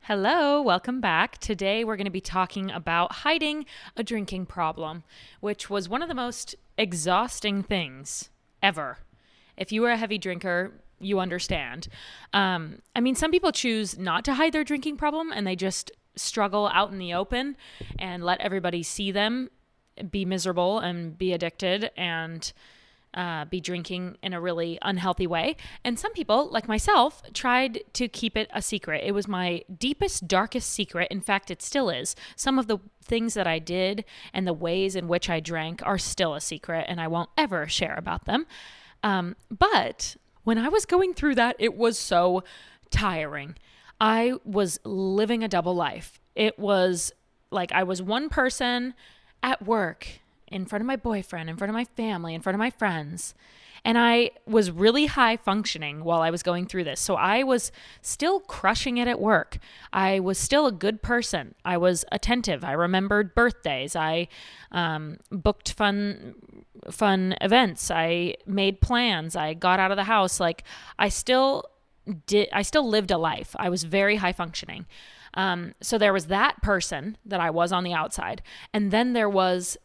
Hello, welcome back. Today we're going to be talking about hiding a drinking problem, which was one of the most exhausting things ever. If you are a heavy drinker, you understand. Some people choose not to hide their drinking problem and they just struggle out in the open and let everybody see them be miserable and be addicted and be drinking in a really unhealthy way. And some people, like myself, tried to keep it a secret. It was my deepest, darkest secret. In fact, it still is. Some of the things that I did and the ways in which I drank are still a secret, and I won't ever share about them. But when I was going through that, it was so tiring. I was living a double life. It was like I was one person at work, in front of my boyfriend, in front of my family, in front of my friends. And I was really high functioning while I was going through this. So I was still crushing it at work. I was still a good person. I was attentive. I remembered birthdays. I booked fun events. I made plans. I got out of the house. I still lived a life. I was very high functioning. So there was that person that I was on the outside. And then there was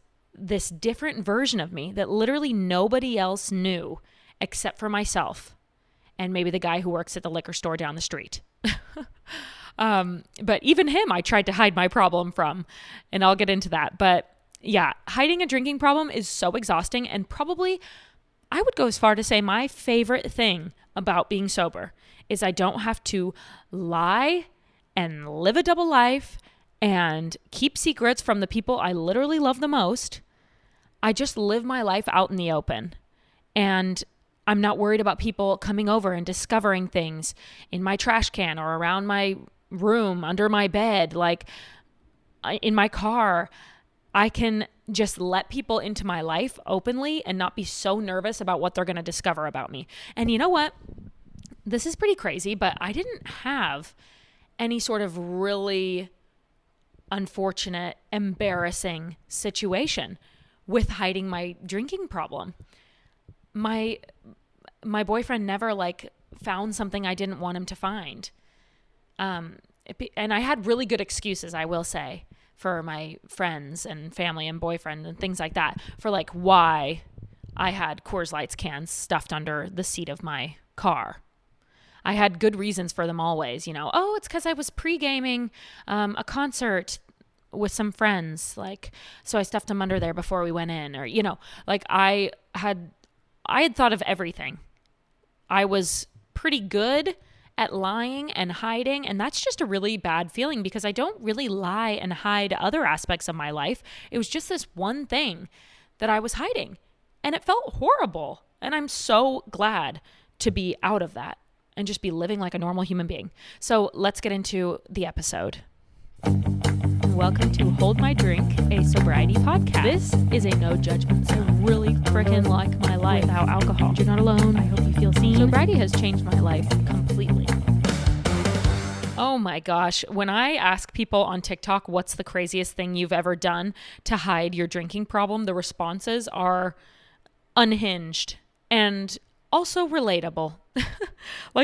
this different version of me that literally nobody else knew except for myself and maybe the guy who works at the liquor store down the street. But even him, I tried to hide my problem from, and I'll get into that. But yeah, hiding a drinking problem is so exhausting, and probably I would go as far to say my favorite thing about being sober is I don't have to lie and live a double life and keep secrets from the people I literally love the most. I just live my life out in the open, and I'm not worried about people coming over and discovering things in my trash can or around my room, under my bed, in my car. I can just let people into my life openly and not be so nervous about what they're going to discover about me. And you know what? This is pretty crazy, but I didn't have any sort of really unfortunate, embarrassing situation with hiding my drinking problem. My boyfriend never found something I didn't want him to find. And I had really good excuses, I will say, for my friends and family and boyfriend and things like that, for why I had Coors Lights cans stuffed under the seat of my car. I had good reasons for them always, it's because I was pre-gaming a concert with some friends, so I stuffed them under there before we went in, or, I had thought of everything. I was pretty good at lying and hiding, and that's just a really bad feeling because I don't really lie and hide other aspects of my life. It was just this one thing that I was hiding, and it felt horrible, and I'm so glad to be out of that and just be living like a normal human being. So let's get into the episode. Welcome to Hold My Drink, a sobriety podcast. This is a no judgment zone. I really freaking like my life without alcohol. You're not alone. I hope you feel seen. Sobriety has changed my life completely. Oh my gosh. When I ask people on TikTok, what's the craziest thing you've ever done to hide your drinking problem, the responses are unhinged and also relatable.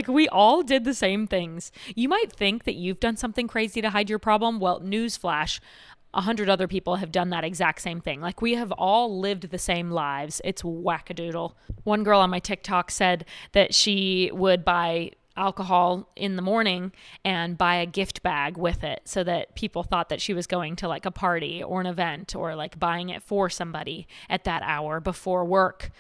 We all did the same things. You might think that you've done something crazy to hide your problem. Well, newsflash, 100 other people have done that exact same thing. We have all lived the same lives. It's wackadoodle. One girl on my TikTok said that she would buy alcohol in the morning and buy a gift bag with it so that people thought that she was going to a party or an event, or buying it for somebody at that hour before work.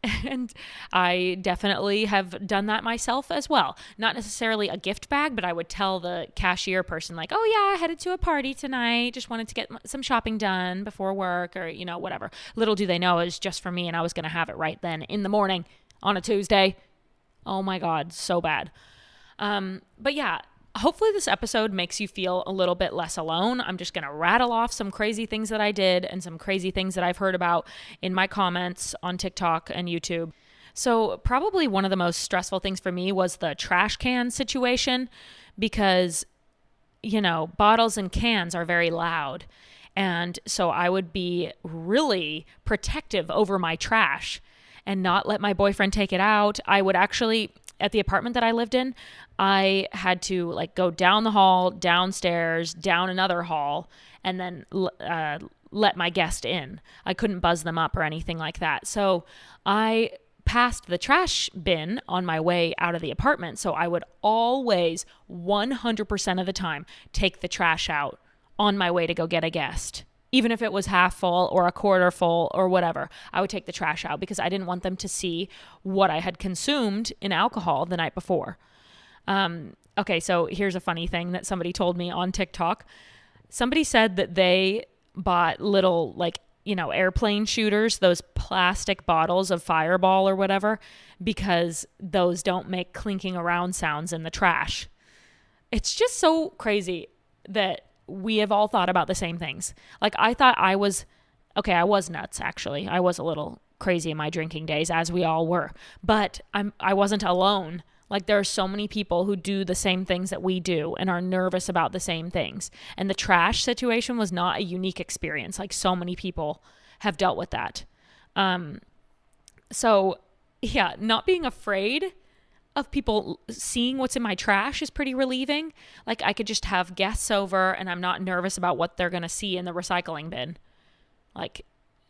And I definitely have done that myself as well. Not necessarily a gift bag, but I would tell the cashier person oh yeah, I headed to a party tonight. Just wanted to get some shopping done before work, or, whatever. Little do they know it was just for me, and I was going to have it right then in the morning on a Tuesday. Oh my God, so bad. But yeah, hopefully this episode makes you feel a little bit less alone. I'm just going to rattle off some crazy things that I did and some crazy things that I've heard about in my comments on TikTok and YouTube. So probably one of the most stressful things for me was the trash can situation because, bottles and cans are very loud. And so I would be really protective over my trash and not let my boyfriend take it out. I would actually, at the apartment that I lived in, I had to like go down the hall, downstairs, down another hall, and then let my guest in. I couldn't buzz them up or anything like that. So I passed the trash bin on my way out of the apartment. So I would always 100% of the time take the trash out on my way to go get a guest. Even if it was half full or a quarter full or whatever, I would take the trash out because I didn't want them to see what I had consumed in alcohol the night before. Okay, so here's a funny thing that somebody told me on TikTok. Somebody said that they bought little airplane shooters, those plastic bottles of Fireball or whatever, because those don't make clinking around sounds in the trash. It's just so crazy that we have all thought about the same things. Like I thought I was nuts actually. I was a little crazy in my drinking days, as we all were, but I wasn't alone. Like there are so many people who do the same things that we do and are nervous about the same things. And the trash situation was not a unique experience. Like so many people have dealt with that. So yeah, not being afraid of people seeing what's in my trash is pretty relieving. Like I could just have guests over and I'm not nervous about what they're going to see in the recycling bin. Like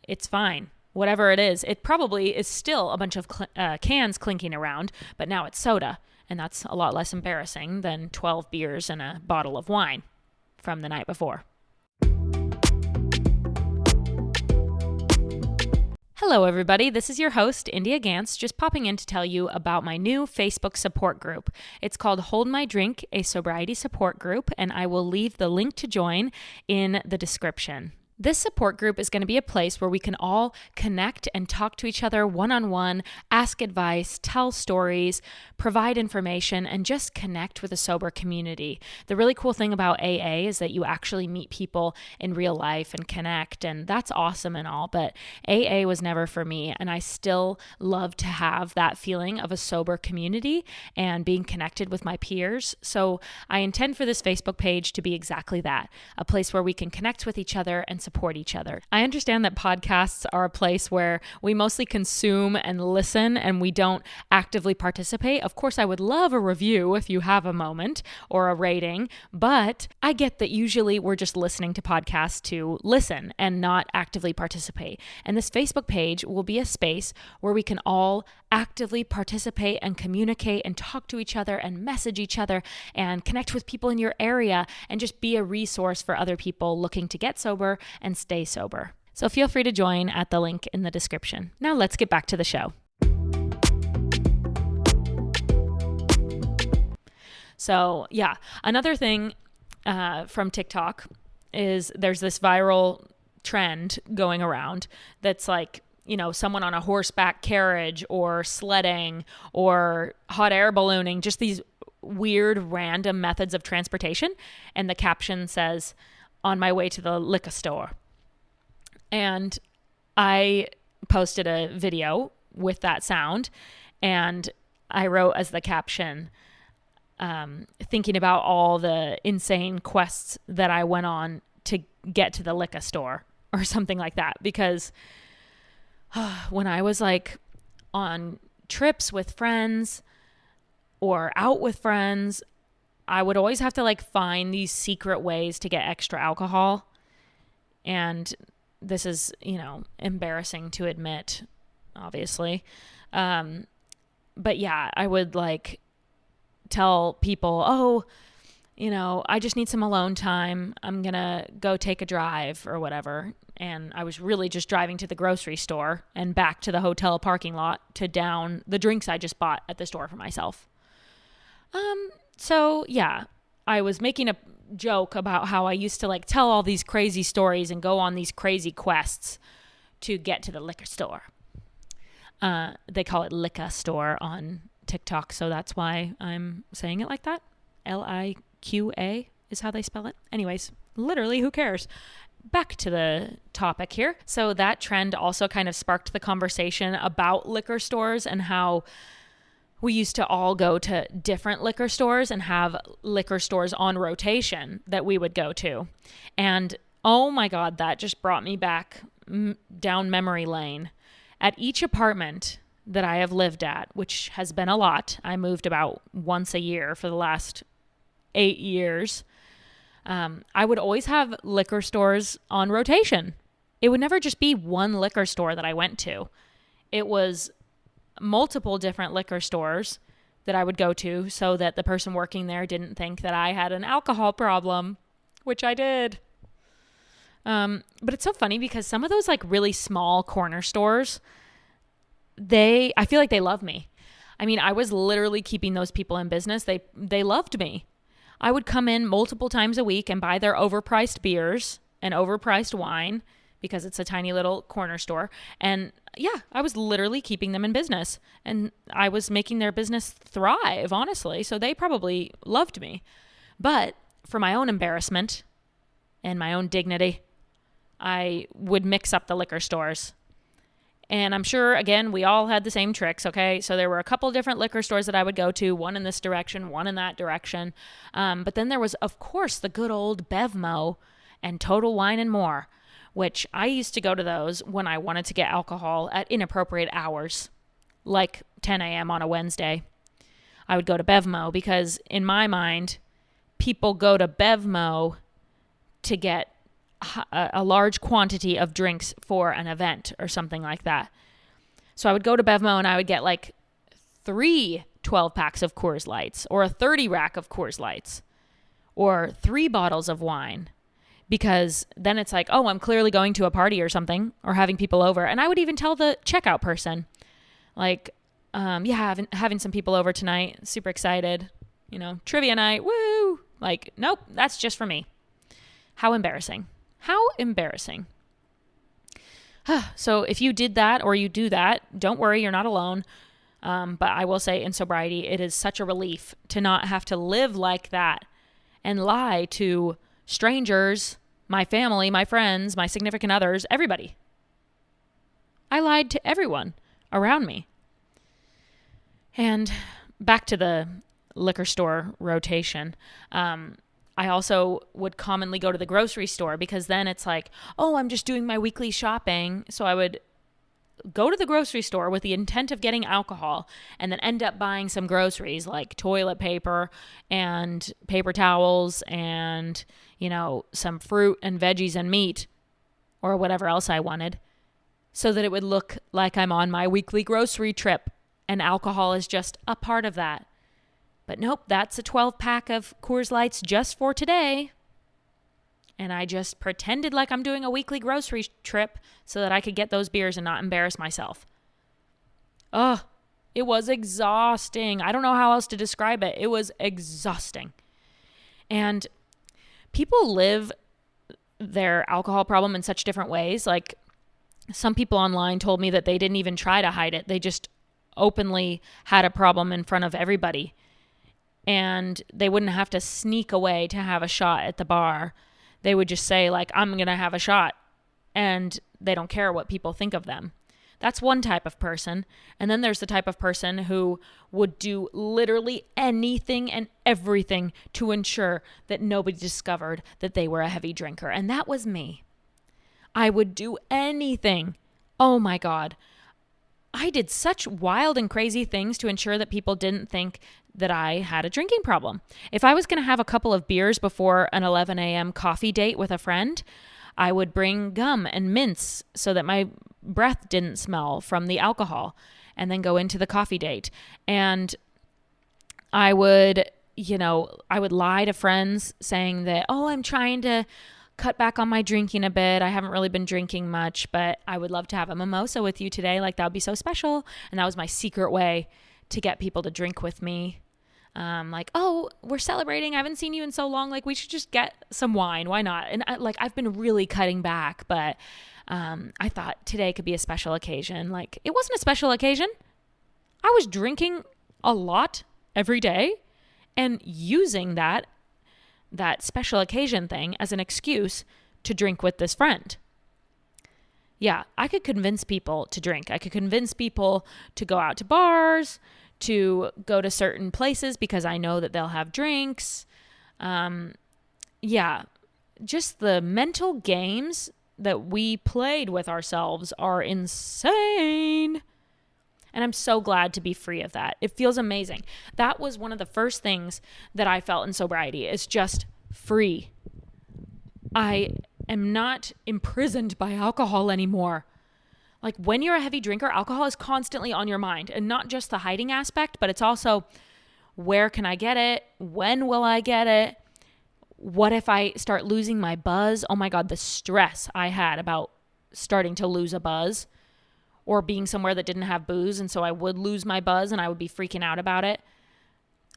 it's fine. Whatever it is, it probably is still a bunch of cans clinking around, but now it's soda. And that's a lot less embarrassing than 12 beers and a bottle of wine from the night before. Hello, everybody. This is your host, India Gantz, just popping in to tell you about my new Facebook support group. It's called Hold My Drink, a sobriety support group, and I will leave the link to join in the description. This support group is going to be a place where we can all connect and talk to each other one-on-one, ask advice, tell stories, provide information, and just connect with a sober community. The really cool thing about AA is that you actually meet people in real life and connect, and that's awesome and all, but AA was never for me, and I still love to have that feeling of a sober community and being connected with my peers. So I intend for this Facebook page to be exactly that, a place where we can connect with each other and support each other. I understand that podcasts are a place where we mostly consume and listen and we don't actively participate. Of course, I would love a review if you have a moment or a rating, but I get that usually we're just listening to podcasts to listen and not actively participate. And this Facebook page will be a space where we can all actively participate and communicate and talk to each other and message each other and connect with people in your area and just be a resource for other people looking to get sober and stay sober. So feel free to join at the link in the description. Now let's get back to the show. So yeah, another thing from TikTok is there's this viral trend going around that's like, someone on a horseback carriage or sledding or hot air ballooning, just these weird random methods of transportation. And the caption says, "On my way to the liquor store." And I posted a video with that sound and I wrote as the caption, thinking about all the insane quests that I went on to get to the liquor store or something like that. Because when I was like on trips with friends or out with friends, I would always have to like find these secret ways to get extra alcohol. And this is, embarrassing to admit, obviously. But yeah, I would like tell people, I just need some alone time. I'm going to go take a drive or whatever. And I was really just driving to the grocery store and back to the hotel parking lot to down the drinks I just bought at the store for myself. So yeah, I was making a joke about how I used to like tell all these crazy stories and go on these crazy quests to get to the liquor store. They call it liquor store on TikTok, so that's why I'm saying it like that. Liqa is how they spell it. Anyways, literally, who cares? Back to the topic here. So that trend also kind of sparked the conversation about liquor stores and how we used to all go to different liquor stores and have liquor stores on rotation that we would go to. And oh my God, that just brought me back down memory lane. At each apartment that I have lived at, which has been a lot. I moved about once a year for the last 8 years. I would always have liquor stores on rotation. It would never just be one liquor store that I went to. It was multiple different liquor stores that I would go to so that the person working there didn't think that I had an alcohol problem, which I did. But it's so funny because some of those like really small corner stores, I feel like they love me. I mean, I was literally keeping those people in business. They loved me. I would come in multiple times a week and buy their overpriced beers and overpriced wine because it's a tiny little corner store. And yeah, I was literally keeping them in business and I was making their business thrive, honestly. So they probably loved me. But for my own embarrassment and my own dignity, I would mix up the liquor stores. And I'm sure, again, we all had the same tricks, okay? So there were a couple different liquor stores that I would go to, one in this direction, one in that direction. But then there was, of course, the good old Bevmo and Total Wine and More, which I used to go to those when I wanted to get alcohol at inappropriate hours, like 10 a.m. on a Wednesday. I would go to Bevmo because in my mind, people go to Bevmo to get a large quantity of drinks for an event or something like that. So I would go to Bevmo and I would get like 3 12-packs of Coors Lights or a 30 rack of Coors Lights or 3 bottles of wine, because then it's like, oh, I'm clearly going to a party or something or having people over. And I would even tell the checkout person, like, having some people over tonight, super excited, trivia night, woo. Like, nope, that's just for me. How embarrassing. How embarrassing. So if you did that or you do that, don't worry, you're not alone. But I will say in sobriety, it is such a relief to not have to live like that and lie to strangers, my family, my friends, my significant others, everybody. I lied to everyone around me. And back to the liquor store rotation. I also would commonly go to the grocery store because then it's like, oh, I'm just doing my weekly shopping. So I would go to the grocery store with the intent of getting alcohol and then end up buying some groceries like toilet paper and paper towels and, some fruit and veggies and meat or whatever else I wanted so that it would look like I'm on my weekly grocery trip and alcohol is just a part of that. But nope, that's a 12-pack of Coors Lights just for today. And I just pretended like I'm doing a weekly grocery trip so that I could get those beers and not embarrass myself. Ugh, it was exhausting. I don't know how else to describe it. It was exhausting. And people live their alcohol problem in such different ways. Like some people online told me that they didn't even try to hide it. They just openly had a problem in front of everybody. And they wouldn't have to sneak away to have a shot at the bar. They would just say, like, I'm going to have a shot. And they don't care what people think of them. That's one type of person. And then there's the type of person who would do literally anything and everything to ensure that nobody discovered that they were a heavy drinker. And that was me. I would do anything. Oh my God. I did such wild and crazy things to ensure that people didn't think that I had a drinking problem. If I was going to have a couple of beers before an 11 a.m. coffee date with a friend, I would bring gum and mints so that my breath didn't smell from the alcohol and then go into the coffee date. And I would lie to friends saying that, oh, I'm trying to cut back on my drinking a bit. I haven't really been drinking much, but I would love to have a mimosa with you today. Like, that would be so special. And that was my secret way to get people to drink with me. Like, oh, we're celebrating. I haven't seen you in so long. Like, we should just get some wine. Why not? And I've been really cutting back, but I thought today could be a special occasion. Like, it wasn't a special occasion. I was drinking a lot every day and using that special occasion thing as an excuse to drink with this friend. Yeah, I could convince people to drink. I could convince people to go out to bars, to go to certain places because I know that they'll have drinks. Just the mental games that we played with ourselves are insane. And I'm so glad to be free of that. It feels amazing. That was one of the first things that I felt in sobriety, is just free. I am not imprisoned by alcohol anymore. Like, when you're a heavy drinker, alcohol is constantly on your mind, and not just the hiding aspect, but it's also, where can I get it? When will I get it? What if I start losing my buzz? Oh my God, the stress I had about starting to lose a buzz, or being somewhere that didn't have booze, and so I would lose my buzz and I would be freaking out about it.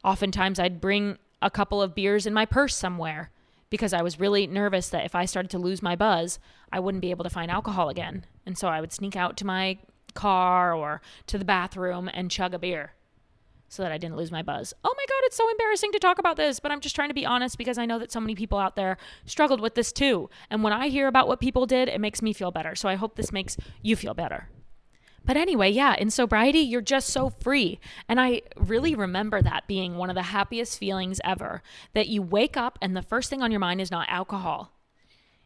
Oftentimes I'd bring a couple of beers in my purse somewhere because I was really nervous that if I started to lose my buzz, I wouldn't be able to find alcohol again. And so I would sneak out to my car or to the bathroom and chug a beer so that I didn't lose my buzz. Oh my God, it's so embarrassing to talk about this, but I'm just trying to be honest because I know that so many people out there struggled with this too. And when I hear about what people did, it makes me feel better. So I hope this makes you feel better. But anyway, yeah, in sobriety, you're just so free. And I really remember that being one of the happiest feelings ever, that you wake up and the first thing on your mind is not alcohol.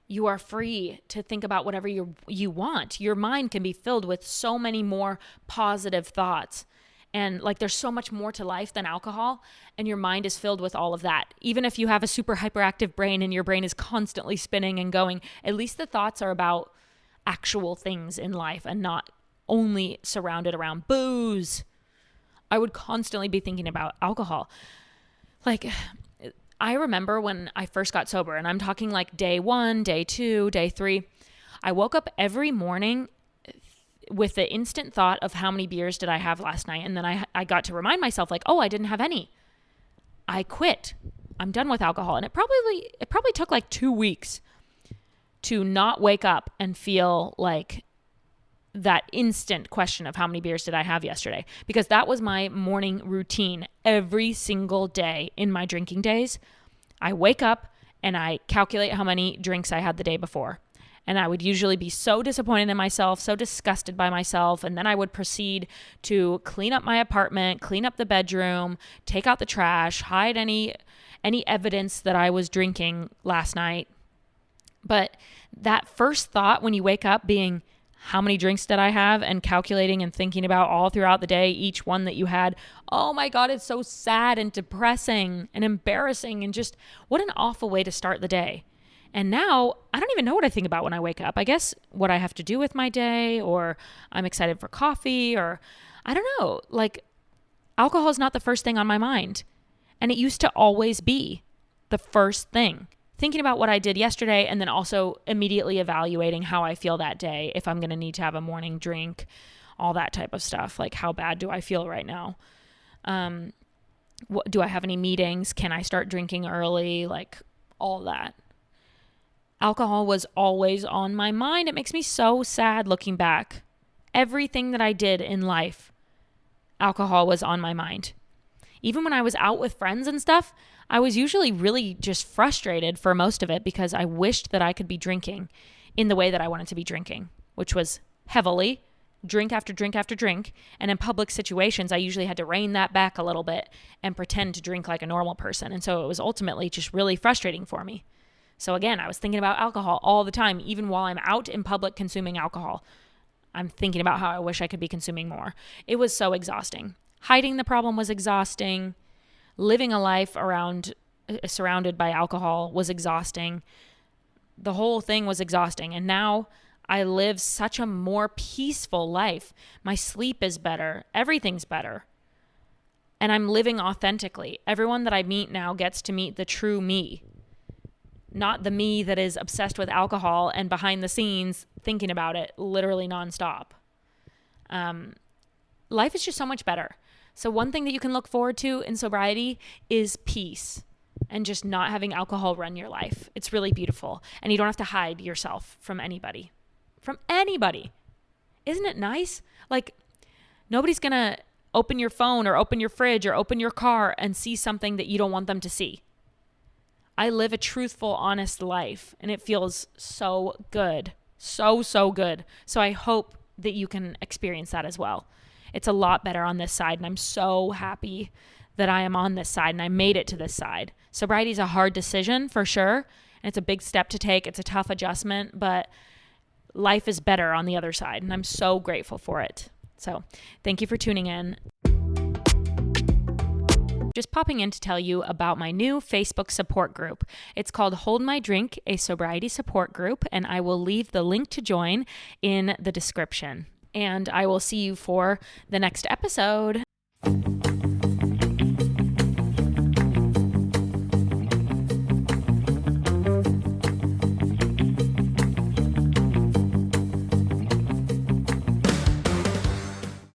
You are free to think about whatever you want. Your mind can be filled with so many more positive thoughts. And like, there's so much more to life than alcohol, and your mind is filled with all of that. Even if you have a super hyperactive brain and your brain is constantly spinning and going, at least the thoughts are about actual things in life and not only surrounded around booze. I would constantly be thinking about alcohol. Like, I remember when I first got sober, and I'm talking like day 1, day 2, day 3, I woke up every morning with the instant thought of how many beers did I have last night. And then I got to remind myself, like, oh, I didn't have any. I quit. I'm done with alcohol. And it probably took like 2 weeks to not wake up and feel like that instant question of how many beers did I have yesterday, because that was my morning routine every single day in my drinking days. I wake up and I calculate how many drinks I had the day before. And I would usually be so disappointed in myself, so disgusted by myself. And then I would proceed to clean up my apartment, clean up the bedroom, take out the trash, hide any evidence that I was drinking last night. But that first thought when you wake up being, how many drinks did I have, and calculating and thinking about all throughout the day, each one that you had. Oh my God, it's so sad and depressing and embarrassing, and just what an awful way to start the day. And now I don't even know what I think about when I wake up. I guess what I have to do with my day, or I'm excited for coffee, or I don't know. Like, alcohol is not the first thing on my mind. And it used to always be the first thing. Thinking about what I did yesterday, and then also immediately evaluating how I feel that day, if I'm going to need to have a morning drink, all that type of stuff. Like, how bad do I feel right now? Do I have any meetings? Can I start drinking early? Like, all that. Alcohol was always on my mind. It makes me so sad looking back. Everything that I did in life, alcohol was on my mind. Even when I was out with friends and stuff, I was usually really just frustrated for most of it because I wished that I could be drinking in the way that I wanted to be drinking, which was heavily, drink after drink after drink. And in public situations, I usually had to rein that back a little bit and pretend to drink like a normal person. And so it was ultimately just really frustrating for me. So again, I was thinking about alcohol all the time, even while I'm out in public consuming alcohol. I'm thinking about how I wish I could be consuming more. It was so exhausting. Hiding the problem was exhausting. Living a life surrounded by alcohol was exhausting. The whole thing was exhausting. And now I live such a more peaceful life. My sleep is better. Everything's better. And I'm living authentically. Everyone that I meet now gets to meet the true me. Not the me that is obsessed with alcohol and behind the scenes thinking about it literally nonstop. Life is just so much better. So one thing that you can look forward to in sobriety is peace and just not having alcohol run your life. It's really beautiful. And you don't have to hide yourself from anybody. From anybody. Isn't it nice? Like, nobody's going to open your phone or open your fridge or open your car and see something that you don't want them to see. I live a truthful, honest life, and it feels so good. So, so good. So I hope that you can experience that as well. It's a lot better on this side, and I'm so happy that I am on this side and I made it to this side. Sobriety is a hard decision for sure, and it's a big step to take. It's a tough adjustment, but life is better on the other side, and I'm so grateful for it. So thank you for tuning in. Just popping in to tell you about my new Facebook support group. It's called Hold My Drink, a sobriety support group, and I will leave the link to join in the description. And I will see you for the next episode.